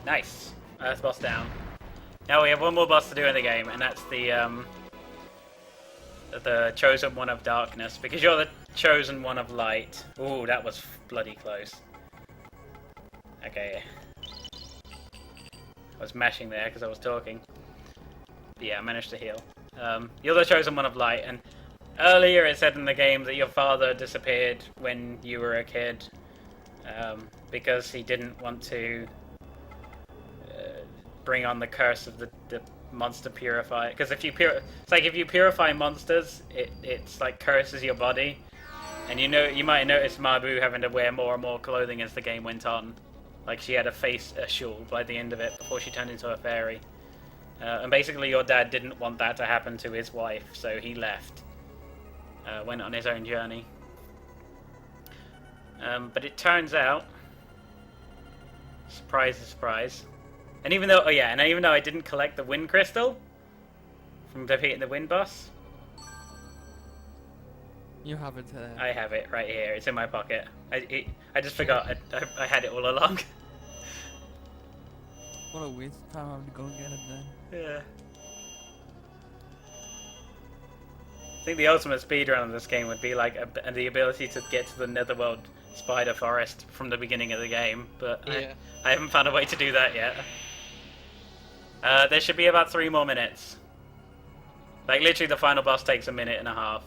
Nice. Earth boss down. Now we have one more boss to do in the game, and that's the chosen one of darkness, because you're the chosen one of light. Ooh, that was bloody close. Okay. I was mashing there because I was talking. But yeah, I managed to heal. You're the chosen one of light, and earlier it said in the game that your father disappeared when you were a kid because he didn't want to bring on the curse of the monster purifier. Because if you if you purify monsters, it's like curses your body, and you might notice Mabu having to wear more and more clothing as the game went on. Like she had a shawl by the end of it before she turned into a fairy. And basically your dad didn't want that to happen to his wife, so he left. Went on his own journey. But it turns out, surprise, surprise. And even though, even though I didn't collect the wind crystal from defeating the wind boss, You have it there. I have it right here. It's in my pocket. I just forgot. I had it all along. What a waste of time having to go and get it then. Yeah. I think the ultimate speedrun of this game would be like the ability to get to the Netherworld Spider Forest from the beginning of the game, but Yeah. I haven't found a way to do that yet. There should be about 3 more minutes. Like literally the final boss takes a minute and a half,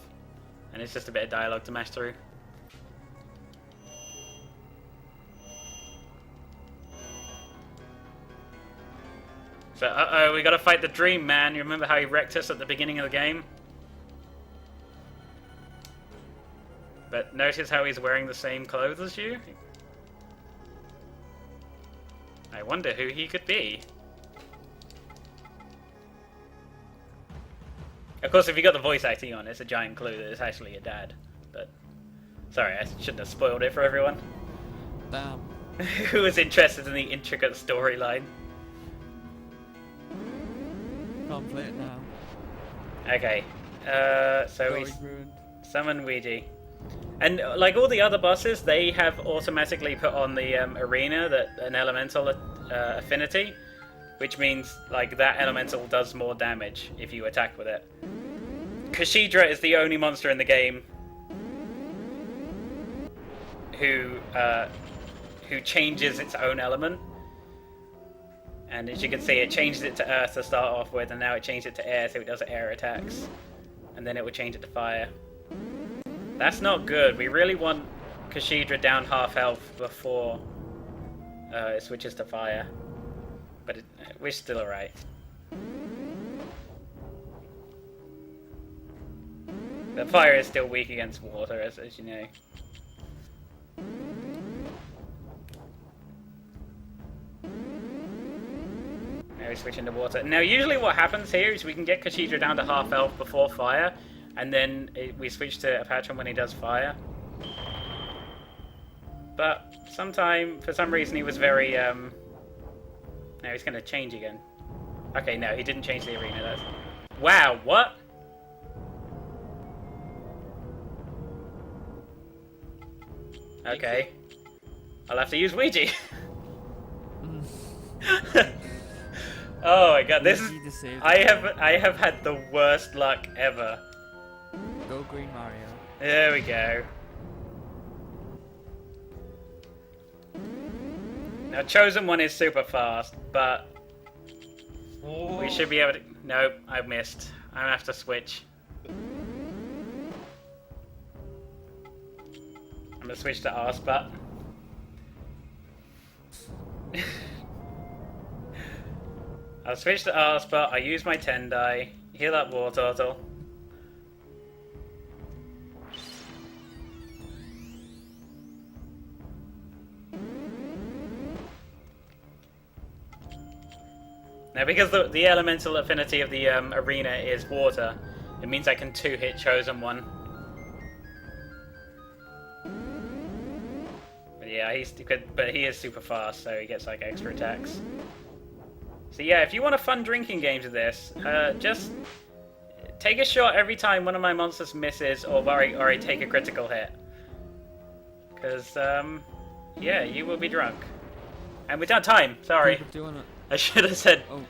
and it's just a bit of dialogue to mash through. So, we gotta fight the Dream Man. You remember how he wrecked us at the beginning of the game? But notice how he's wearing the same clothes as you? I wonder who he could be. Of course, if you got the voice acting on, it's a giant clue that it's actually your dad. But, sorry, I shouldn't have spoiled it for everyone. Damn. Who was interested in the intricate storyline? Can't play it now. Okay, so we Story ruined. summon Ouija. And like all the other bosses, they have automatically put on the arena an elemental affinity, which means like that elemental does more damage if you attack with it. Kashidra is the only monster in the game who changes its own element. And as you can see, it changes it to earth to start off with, and now it changed it to air, so it does air attacks. And then it will change it to fire. That's not good. We really want Kashidra down half health before it switches to fire. But we're still alright. The fire is still weak against water, as you know. we switch into water. Now, usually what happens here is we can get Kashidra down to half health before fire, and then we switch to Apatron when he does fire. But for some reason, he was very. Now he's going to change again. Okay, no, he didn't change the arena. That's. Wow, what? Okay. I'll have to use Ouija. Oh my god, this is. I have had the worst luck ever. Go Green Mario. There we go. Now, Chosen One is super fast, but we should be able to. Nope, I missed. I'm gonna have to switch. I'm gonna switch to Arsput. I'll switch to Arsput. I use my Tendai. Heal up War Turtle. Now, because the elemental affinity of the arena is water, it means I can 2-hit Chosen One. But yeah, he is super fast, so he gets like extra attacks. So yeah, if you want a fun drinking game to this, just take a shot every time one of my monsters misses or I take a critical hit. Because, yeah, you will be drunk. And we're done time, sorry. Doing it. I should have said. Oh.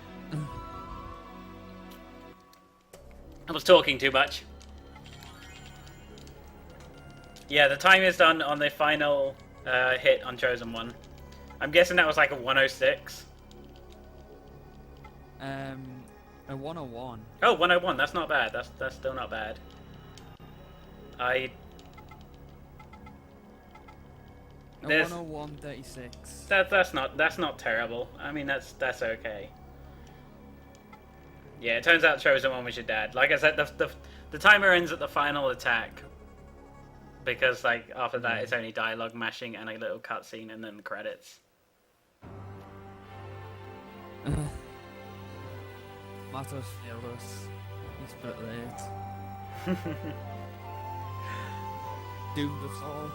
I was talking too much. Yeah, the time is done on the final hit on Chosen One. I'm guessing that was like a 106. A 101. Oh, 101. That's not bad. That's still not bad. There's 101.36. that's not terrible. I mean that's okay. Yeah, it turns out Chosen One was your dad. Like I said, the timer ends at the final attack. Because like after that it's only dialogue mashing and a little cutscene and then the credits. Matos failed us. He's a bit late. Doomed us all.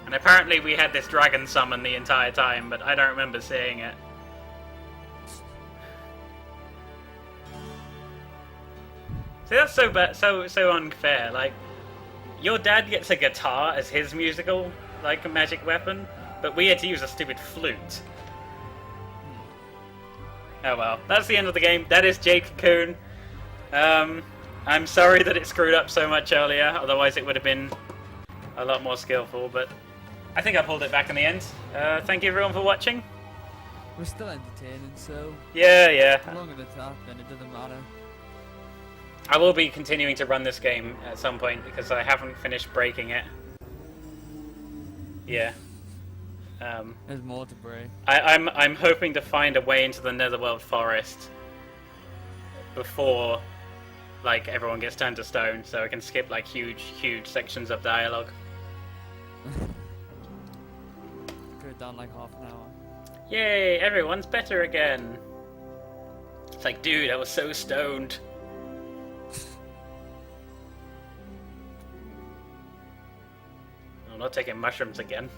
And apparently we had this dragon summon the entire time, but I don't remember seeing it. See, that's so bad, so unfair. Like, your dad gets a guitar as his musical, like, magic weapon, but we had to use a stupid flute. Oh well, that's the end of the game. That is Jade Cocoon. I'm sorry that it screwed up so much earlier, otherwise it would have been a lot more skillful, but I think I pulled it back in the end. Thank you everyone for watching. We're still entertaining, so Yeah. as long as it's up, then it doesn't matter. I will be continuing to run this game at some point because I haven't finished breaking it. Yeah. There's more to break. I'm hoping to find a way into the Netherworld Forest before like everyone gets turned to stone, so I can skip like huge sections of dialogue. Could have done like half an hour. Yay! Everyone's better again. It's like, dude, I was so stoned. I'm not taking mushrooms again.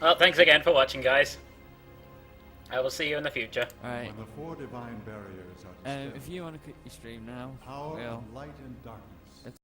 Well, thanks again for watching, guys. I will see you in the future. Alright. When the four divine barriers are dispelled, If you want to quit your stream now, power well, of light and darkness